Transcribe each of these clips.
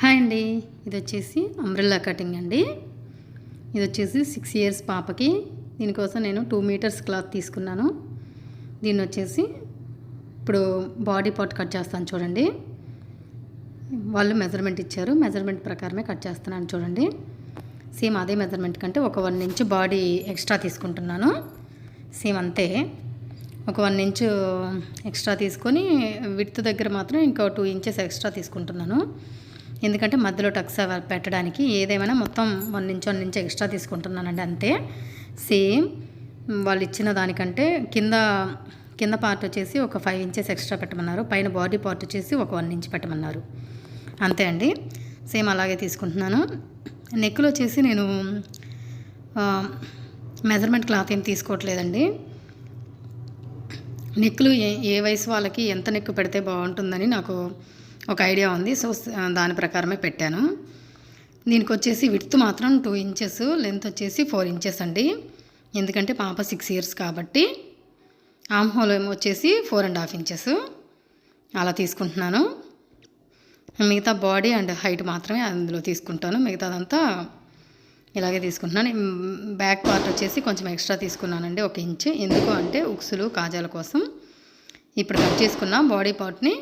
Hi అండి. ఇది వచ్చేసి అంబ్రెల్లా కటింగ్ అండి. ఇది వచ్చేసి 6 ఇయర్స్ పాపకి. దీనికోసం నేను 2 మీటర్స్ క్లాత్ తీసుకున్నాను. దీన్ని వచ్చేసి ఇప్పుడు బాడీ పార్ట్ కట్ చేస్తాను చూడండి. వాళ్ళు మెజర్మెంట్ ఇచ్చారు, మెజర్మెంట్ ప్రకారమే కట్ చేస్తున్నాను చూడండి. సేమ్ అదే మెజర్మెంట్ కంటే ఒక 1 ఇంచ్ బాడీ ఎక్స్ట్రా తీసుకుంటున్నాను. సేమ్ అంతే, ఒక 1 ఇంచ్ ఎక్స్ట్రా తీసుకొని విడ్త్ దగ్గర మాత్రం ఇంకో 2 ఇంచెస్ ఎక్స్ట్రా తీసుకుంటున్నాను. ఎందుకంటే మధ్యలో టక్స్ పెట్టడానికి ఏదేమైనా మొత్తం 1 ఇంచ్ ఎక్స్ట్రా తీసుకుంటున్నానండి అంతే. సేమ్ వాళ్ళు ఇచ్చిన దానికంటే కింద పార్ట్ వచ్చేసి ఒక 5 ఇంచెస్ ఎక్స్ట్రా పెట్టమన్నారు, పైన బాడీ పార్ట్ వచ్చేసి ఒక 1 ఇంచ్ పెట్టమన్నారు అంతే అండి. సేమ్ అలాగే తీసుకుంటున్నాను. నెక్లో వచ్చేసి నేను మెజర్మెంట్ క్లాత్ ఏం తీసుకోవట్లేదండి. నెక్లు ఏ వయసు వాళ్ళకి ఎంత నెక్ పెడితే బాగుంటుందని నాకు ఒక ఐడియా ఉంది. సో దాని ప్రకారమే పెట్టాను. దీనికి వచ్చేసి విడ్త్ మాత్రం 2 ఇంచెస్, లెంత్ వచ్చేసి 4 ఇంచెస్ అండి. ఎందుకంటే పాప 6 ఇయర్స్ కాబట్టి. ఆర్మ్ హోల్ వచ్చేసి 4.5 ఇంచెస్ అలా తీసుకుంటున్నాను. మిగతా బాడీ అండ్ హైట్ మాత్రమే అందులో తీసుకుంటాను, మిగతాదంతా ఇలాగే తీసుకుంటున్నాను. బ్యాక్ పార్ట్ వచ్చేసి కొంచెం ఎక్స్ట్రా తీసుకున్నానండి, 1 ఇంచ్. ఎందుకు అంటే ఉక్సులు కాజాల కోసం. ఇప్పుడు కట్ చేసుకున్న బాడీ పార్ట్ని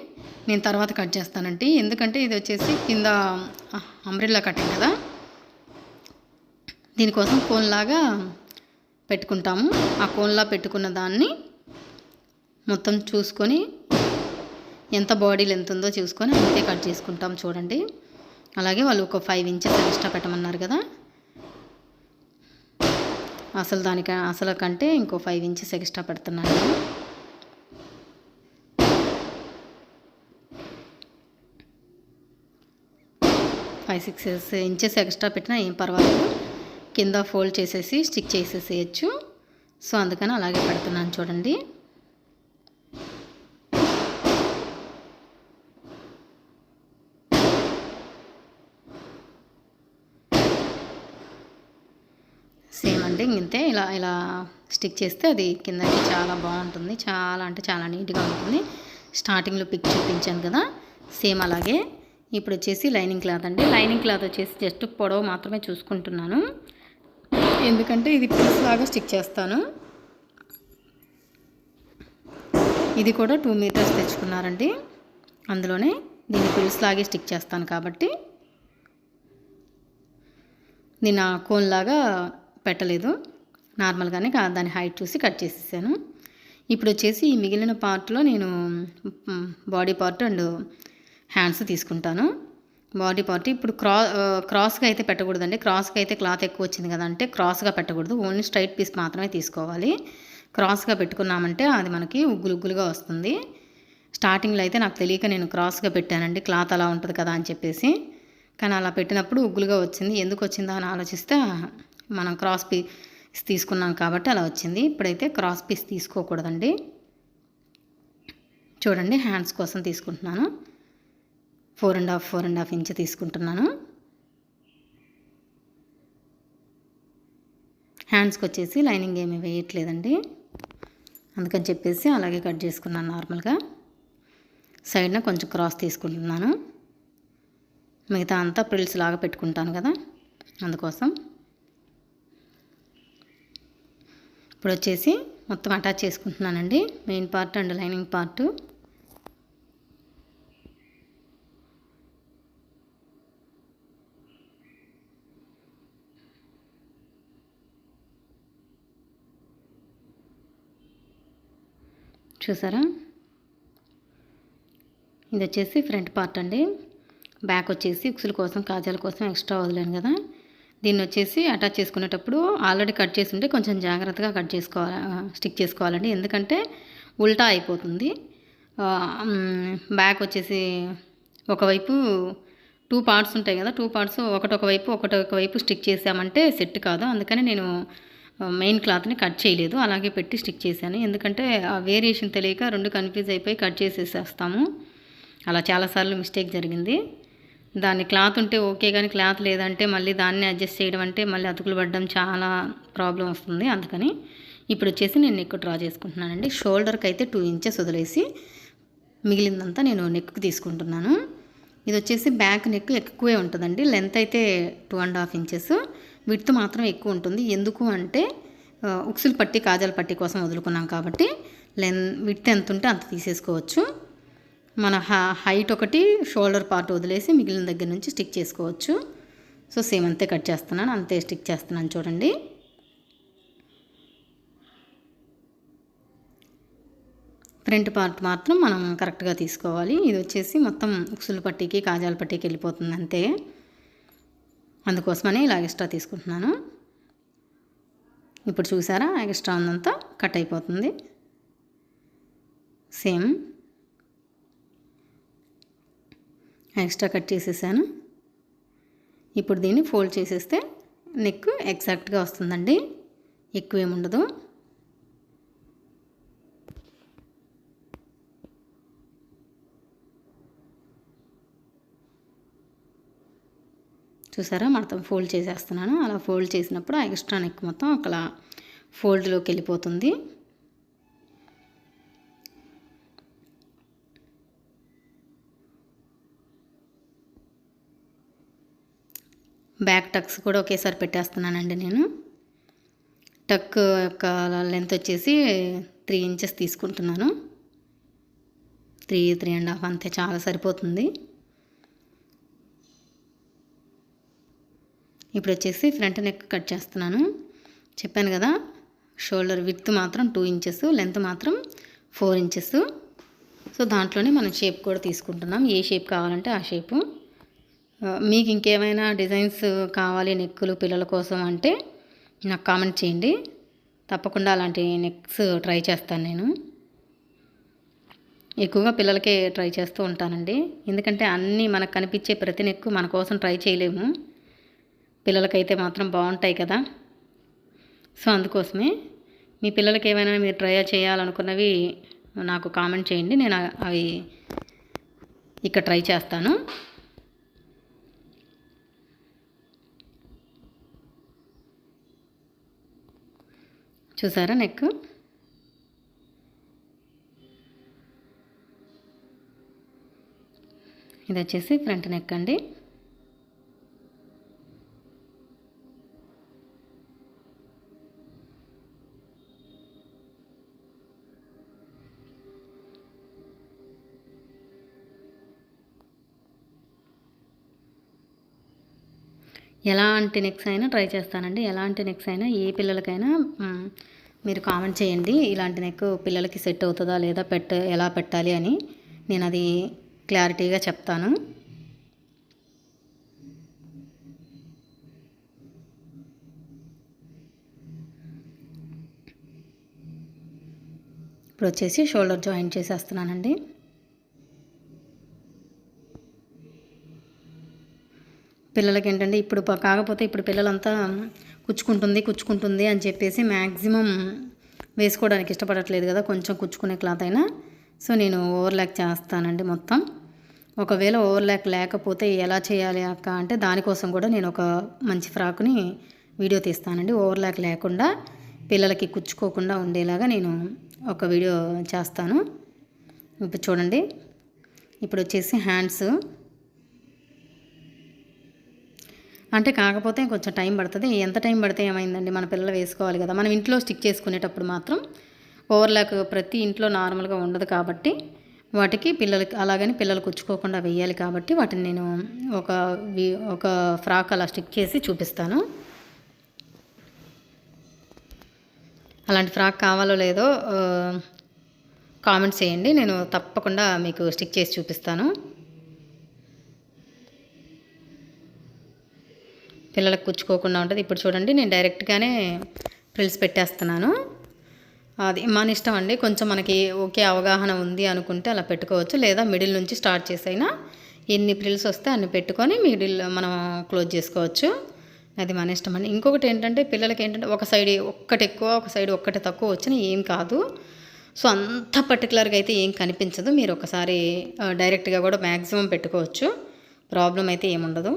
నేను తర్వాత కట్ చేస్తానండి. ఎందుకంటే ఇది వచ్చేసి కింద అంబ్రెల్లా కటింగ్ కదా, దీనికోసం కోన్లాగా పెట్టుకుంటాము. ఆ కోన్లా పెట్టుకున్న దాన్ని మొత్తం చూసుకొని ఎంత బాడీ లెంత్ ఉందో చూసుకొని అంతే కట్ చేసుకుంటాం చూడండి. అలాగే వాళ్ళు ఒక 5 ఇంచెస్ ఎక్స్ట్రా పెట్టమన్నారు కదా, అసలు కంటే ఇంకో 5 ఇంచెస్ ఎక్స్ట్రా పెడుతున్నాను. 5-6 ఇంచెస్ ఎక్స్ట్రా పెట్టినా ఏం పర్వాలేదు, కింద ఫోల్డ్ చేసేసి స్టిక్ చేసేసేయచ్చు. సో అందుకని అలాగే పెడుతున్నాను చూడండి. సేమ్ అండి, ఇంతే. ఇలా స్టిక్ చేస్తే అది కిందకి చాలా బాగుంటుంది, చాలా అంటే చాలా నీట్గా ఉంటుంది. స్టార్టింగ్లో పిక్ చూపించాను కదా, సేమ్ అలాగే. ఇప్పుడు వచ్చేసి లైనింగ్ క్లాత్ అండి. లైనింగ్ క్లాత్ వచ్చేసి జస్ట్ పొడవు మాత్రమే చూసుకుంటున్నాను, ఎందుకంటే ఇది పీస్ లాగా స్టిక్ చేస్తాను. ఇది కూడా 2 మీటర్స్ తెచ్చుకున్నారండి, అందులోనే దీన్ని పిల్స్ లాగే స్టిక్ చేస్తాను కాబట్టి నేను ఆ కోన్ లాగా పెట్టలేదు, నార్మల్గానే దాని హైట్ చూసి కట్ చేసేసాను. ఇప్పుడు వచ్చేసి ఈ మిగిలిన పార్ట్లో నేను బాడీ పార్ట్ అండ్ హ్యాండ్స్ తీసుకుంటాను. బాడీ పార్ట్ ఇప్పుడు క్రాస్గా అయితే పెట్టకూడదండి. క్రాస్గా అయితే క్లాత్ ఎక్కువ వచ్చింది కదా అంటే క్రాస్గా పెట్టకూడదు, ఓన్లీ స్ట్రైట్ పీస్ మాత్రమే తీసుకోవాలి. క్రాస్గా పెట్టుకున్నామంటే అది మనకి ఉగ్గులుగా వస్తుంది. స్టార్టింగ్లో అయితే నాకు తెలియక నేను క్రాస్గా పెట్టానండి, క్లాత్ అలా ఉంటుంది కదా అని చెప్పేసి. కానీ అలా పెట్టినప్పుడు ఉగ్గులుగా వచ్చింది. ఎందుకు వచ్చిందా అని ఆలోచిస్తే మనం క్రాస్ పీస్ తీసుకున్నాం కాబట్టి అలా వచ్చింది. ఇప్పుడైతే క్రాస్ పీస్ తీసుకోకూడదండి. చూడండి, హ్యాండ్స్ కోసం తీసుకుంటున్నాను. 4.5 ఇంచ్ తీసుకుంటున్నాను. హ్యాండ్స్కి వచ్చేసి లైనింగ్ ఏమీ వేయట్లేదండి, అందుకని చెప్పేసి అలాగే కట్ చేసుకున్నాను నార్మల్గా. సైడ్న కొంచెం క్రాస్ తీసుకుంటున్నాను, మిగతా అంతా ప్రిల్స్ లాగా పెట్టుకుంటాను కదా అందుకోసం. ఇప్పుడు వచ్చేసి మొత్తం అటాచ్ చేసుకుంటున్నానండి, main part and lining part. చూసారా, ఇది వచ్చేసి ఫ్రంట్ పార్ట్ అండి. బ్యాక్ వచ్చేసి ఉక్సుల కోసం కాజాల కోసం ఎక్స్ట్రా వదిలేను కదా, దీన్ని వచ్చేసి అటాచ్ చేసుకునేటప్పుడు ఆల్రెడీ కట్ చేసి ఉంటే కొంచెం జాగ్రత్తగా కట్ చేసుకోవాలి, స్టిక్ చేసుకోవాలండి. ఎందుకంటే ఉల్టా అయిపోతుంది. బ్యాక్ వచ్చేసి ఒకవైపు 2 పార్ట్స్ ఉంటాయి కదా, 2 పార్ట్స్ ఒకటొక వైపు స్టిక్ చేసామంటే సెట్ కాదు. అందుకని నేను మెయిన్ క్లాత్ని కట్ చేయలేదు, అలాగే పెట్టి స్టిక్ చేశాను. ఎందుకంటే ఆ వేరియేషన్ తెలియక 2 కన్ఫ్యూజ్ అయిపోయి కట్ చేసేసేస్తాము. అలా చాలాసార్లు మిస్టేక్ జరిగింది. దాన్ని క్లాత్ ఉంటే ఓకే, కానీ క్లాత్ లేదంటే మళ్ళీ దాన్ని అడ్జస్ట్ చేయడం అంటే మళ్ళీ అతుకులు పడడం చాలా ప్రాబ్లం వస్తుంది. అందుకని ఇప్పుడు వచ్చేసి నేను నెక్ డ్రా చేసుకుంటున్నానండి. షోల్డర్కి అయితే 2 ఇంచెస్ వదిలేసి మిగిలిందంతా నేను నెక్కి తీసుకుంటున్నాను. ఇది వచ్చేసి బ్యాక్ నెక్ ఎక్కువే ఉంటుందండి. లెంత్ అయితే 2.5 ఇంచెస్, విడ్త్ మాత్రం ఎక్కువ ఉంటుంది. ఎందుకు అంటే ఉక్సులు పట్టి కాజాల పట్టి కోసం వదులుకున్నాం కాబట్టి విడ్త్ ఎంత ఉంటే అంత తీసేసుకోవచ్చు. మన హైట్ ఒకటి షోల్డర్ పార్ట్ వదిలేసి మిగిలిన దగ్గర నుంచి స్టిక్ చేసుకోవచ్చు. సో సేమ్ అంతే కట్ చేస్తున్నాను, అంతే స్టిక్ చేస్తున్నాను చూడండి. ఫ్రంట్ పార్ట్ మాత్రం మనం కరెక్ట్గా తీసుకోవాలి. ఇది వచ్చేసి మొత్తం ఉక్సులు పట్టీకి కాజాల పట్టీకి వెళ్ళిపోతుంది అంతే. అందుకోసమని ఇలా ఎక్స్ట్రా తీసుకుంటున్నాను. ఇప్పుడు చూసారా, ఎక్స్ట్రా ఉందంతా కట్ అయిపోతుంది. సేమ్ ఎక్స్ట్రా కట్ చేసేసాను. ఇప్పుడు దీన్ని ఫోల్డ్ చేసేస్తే నెక్ ఎగ్జాక్ట్గా వస్తుందండి, ఎక్కువ ఏముండదు. చూసారా, మొత్తం ఫోల్డ్ చేసేస్తున్నాను. అలా ఫోల్డ్ చేసినప్పుడు ఆ ఎక్స్ట్రా నెక్ మొత్తం అలా ఫోల్డ్లోకి వెళ్ళిపోతుంది. బ్యాక్ టక్స్ కూడా ఒకేసారి పెట్టేస్తున్నానండి నేను. టక్ యొక్క లెంత్ వచ్చేసి 3 ఇంచెస్ తీసుకుంటున్నాను. 3.5 అంతే, చాలా సరిపోతుంది. ఇప్పుడు వచ్చేసి ఫ్రంట్ నెక్ కట్ చేస్తున్నాను. చెప్పాను కదా, షోల్డర్ విడ్త్ మాత్రం 2 ఇంచెస్, లెంత్ మాత్రం 4 ఇంచెస్. సో దాంట్లోనే మనం షేప్ కూడా తీసుకుంటున్నాం. ఏ షేప్ కావాలంటే ఆ షేపు. మీకు ఇంకేమైనా డిజైన్స్ కావాలి నెక్కులు పిల్లల కోసం అంటే నాకు కామెంట్ చేయండి, తప్పకుండా అలాంటి నెక్స్ ట్రై చేస్తాను. నేను ఎక్కువగా పిల్లలకే ట్రై చేస్తూ ఉంటానండి. ఎందుకంటే అన్నీ మనకు కనిపించే ప్రతి నెక్కు మన కోసం ట్రై చేయలేము, పిల్లలకైతే మాత్రం బాగుంటాయి కదా. సో అందుకోసమే మీ పిల్లలకి ఏమైనా మీరు ట్రై చేయాలనుకున్నవి నాకు కామెంట్ చేయండి, నేను అవి ఇక్కడ ట్రై చేస్తాను. చూసారా నెక్, ఇది వచ్చేసి ఫ్రంట్ నెక్ అండి. ఎలాంటి నెక్స్ అయినా ట్రై చేస్తానండి, ఎలాంటి నెక్స్ అయినా ఏ పిల్లలకైనా మీరు కామెంట్ చేయండి, ఇలాంటి నెక్ పిల్లలకి సెట్ అవుతుందా లేదా, ఎలా పెట్టాలి అని నేను అది క్లారిటీగా చెప్తాను. ఇప్పుడు వచ్చేసి షోల్డర్ జాయింట్ చేసేస్తున్నానండి. పిల్లలకి ఏంటంటే ఇప్పుడు కాకపోతే ఇప్పుడు పిల్లలంతా కుచ్చుకుంటుంది అని చెప్పేసి మ్యాక్సిమం వేసుకోవడానికి ఇష్టపడట్లేదు కదా, కొంచెం కుచ్చుకునే క్లాత్ అయినా. సో నేను ఓవర్లాక్ చేస్తానండి మొత్తం. ఒకవేళ ఓవర్లాక్ లేకపోతే ఎలా చేయాలి అక్క అంటే దానికోసం కూడా నేను ఒక మంచి ఫ్రాక్ని వీడియో తీస్తానండి. ఓవర్లాక్ లేకుండా పిల్లలకి కుచ్చుకోకుండా ఉండేలాగా నేను ఒక వీడియో చేస్తాను. ఇప్పుడు చూడండి, ఇప్పుడు వచ్చేసి హ్యాండ్స్ అంటే కాకపోతే కొంచెం టైం పడుతుంది. ఎంత టైం పడితే ఏమైందండి, మన పిల్లలు వేసుకోవాలి కదా. మనం ఇంట్లో స్టిక్ చేసుకునేటప్పుడు మాత్రం ఓవర్లాక్ ప్రతి ఇంట్లో నార్మల్గా ఉండదు కాబట్టి వాటికి పిల్లలకి అలాగని పిల్లలు కుచ్చుకోకుండా వేయాలి కాబట్టి వాటిని నేను ఒక ఫ్రాక్ అలా స్టిక్ చేసి చూపిస్తాను. అలాంటి ఫ్రాక్ కావాలో లేదో కామెంట్స్ చేయండి, నేను తప్పకుండా మీకు స్టిక్ చేసి చూపిస్తాను. పిల్లలకు కుచ్చుకోకుండా ఉంటుంది. ఇప్పుడు చూడండి, నేను డైరెక్ట్గానే ఫ్రిల్స్ పెట్టేస్తున్నాను. అది మన ఇష్టం అండి. కొంచెం మనకి ఓకే అవగాహన ఉంది అనుకుంటే అలా పెట్టుకోవచ్చు, లేదా మిడిల్ నుంచి స్టార్ట్ చేసైనా ఎన్ని ఫ్రిల్స్ వస్తే అన్ని పెట్టుకొని మిడిల్ మనం క్లోజ్ చేసుకోవచ్చు. అది మన ఇష్టం అండి. ఇంకొకటి ఏంటంటే పిల్లలకి ఏంటంటే ఒక సైడ్ ఒక్కటి ఎక్కువ ఒక సైడ్ ఒక్కటి తక్కువ వచ్చినా ఏం కాదు. సో అంత పర్టికులర్గా అయితే ఏం కనిపించదు. మీరు ఒకసారి డైరెక్ట్గా కూడా మ్యాక్సిమం పెట్టుకోవచ్చు, ప్రాబ్లం అయితే ఏముండదు.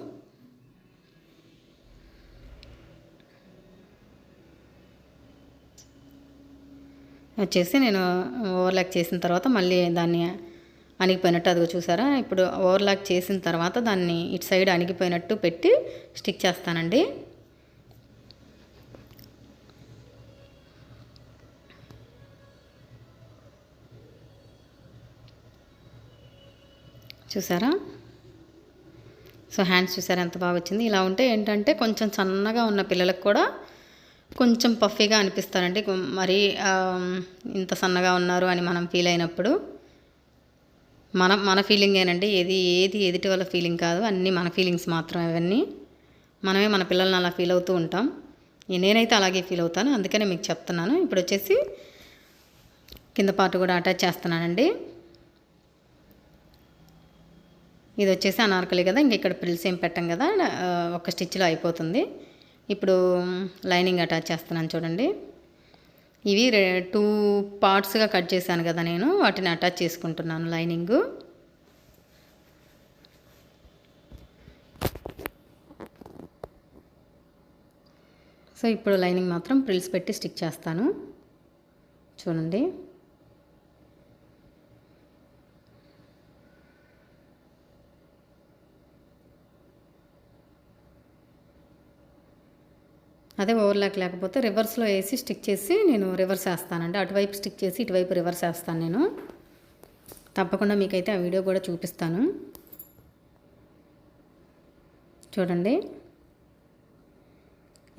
వచ్చేసి నేను ఓవర్లాక్ చేసిన తర్వాత మళ్ళీ దాన్ని అణిగిపోయినట్టు అదిగో చూసారా. ఇప్పుడు ఓవర్లాక్ చేసిన తర్వాత దాన్ని ఇటు సైడ్ అణిగిపోయినట్టు పెట్టి స్టిక్ చేస్తానండి. చూసారా. సో హ్యాండ్స్ చూసారా ఎంత బాగా వచ్చింది. ఇలా ఉంటే ఏంటంటే కొంచెం సన్నగా ఉన్న పిల్లలకు కూడా కొంచెం పఫీగా అనిపిస్తారండి. మరీ ఇంత సన్నగా ఉన్నారు అని మనం ఫీల్ అయినప్పుడు మన ఫీలింగేనండి. ఏది ఎదుటి వాళ్ళ ఫీలింగ్ కాదు, అన్నీ మన ఫీలింగ్స్ మాత్రమే. అవన్నీ మనమే మన పిల్లల్ని అలా ఫీల్ అవుతూ ఉంటాం. నేనైతే అలాగే ఫీల్ అవుతాను, అందుకనే మీకు చెప్తున్నాను. ఇప్పుడు వచ్చేసి కింద పార్ట్ కూడా అటాచ్ చేస్తున్నానండి. ఇది వచ్చేసి అనార్కలి కదా, ఇంక ఇక్కడ ప్రిల్స్ ఏం పెట్టాం కదా, ఒక స్టిచ్లో అయిపోతుంది. ఇప్పుడు లైనింగ్ అటాచ్ చేస్తున్నాను చూడండి. ఇవి 2 పార్ట్స్గా కట్ చేశాను కదా నేను, వాటిని అటాచ్ చేసుకుంటున్నాను లైనింగు. సో ఇప్పుడు లైనింగ్ మాత్రం ప్రిల్స్ పెట్టి స్టిక్ చేస్తాను చూడండి. అదే ఓవర్లాక్ లేకపోతే రివర్స్లో వేసి స్టిక్ చేసి నేను రివర్స్ వేస్తానండి. అటువైపు స్టిక్ చేసి ఇటువైపు రివర్స్ వేస్తాను నేను. తప్పకుండా మీకైతే ఆ వీడియో కూడా చూపిస్తాను చూడండి.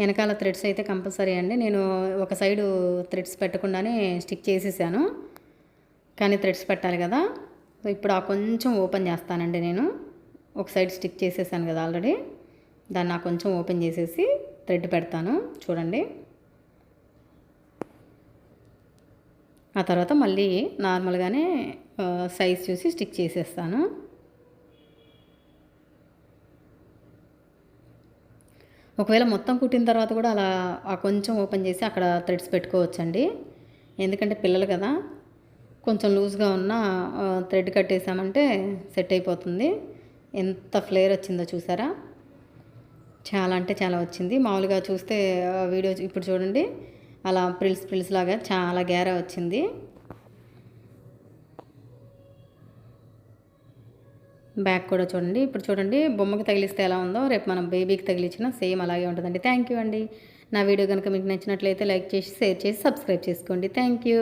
వెనకాల థ్రెడ్స్ అయితే కంపల్సరీ అండి. నేను ఒక సైడు థ్రెడ్స్ పెట్టకుండానే స్టిక్ చేసేసాను, కానీ థ్రెడ్స్ పెట్టాలి కదా. ఇప్పుడు ఆ కొంచెం ఓపెన్ చేస్తానండి నేను. ఒక సైడ్ స్టిక్ చేసేసాను కదా ఆల్రెడీ, దాన్ని ఆ కొంచెం ఓపెన్ చేసేసి థ్రెడ్ పెడతాను చూడండి. ఆ తర్వాత మళ్ళీ నార్మల్గానే సైజ్ చూసి స్టిక్ చేసేస్తాను. ఒకవేళ మొత్తం కుట్టిన తర్వాత కూడా అలా ఆ కొంచెం ఓపెన్ చేసి అక్కడ థ్రెడ్స్ పెట్టుకోవచ్చండి. ఎందుకంటే పిల్లలు కదా, కొంచెం లూజ్గా ఉన్న థ్రెడ్ కట్టేసామంటే సెట్ అయిపోతుంది. ఎంత ఫ్లేర్ వచ్చిందో చూసారా, చాలా అంటే చాలా వచ్చింది. మామూలుగా చూస్తే వీడియో ఇప్పుడు చూడండి అలా ప్రిల్స్ లాగా చాలా గేరా వచ్చింది. బ్యాక్ కూడా చూడండి. ఇప్పుడు చూడండి బొమ్మకి తగిలిస్తే ఎలా ఉందో, రేపు మనం బేబీకి తగిలించినా సేమ్ అలాగే ఉంటుందండి. థ్యాంక్ యూ అండి. నా వీడియో కనుక మీకు నచ్చినట్లయితే లైక్ చేసి, షేర్ చేసి, సబ్స్క్రైబ్ చేసుకోండి. Thank you.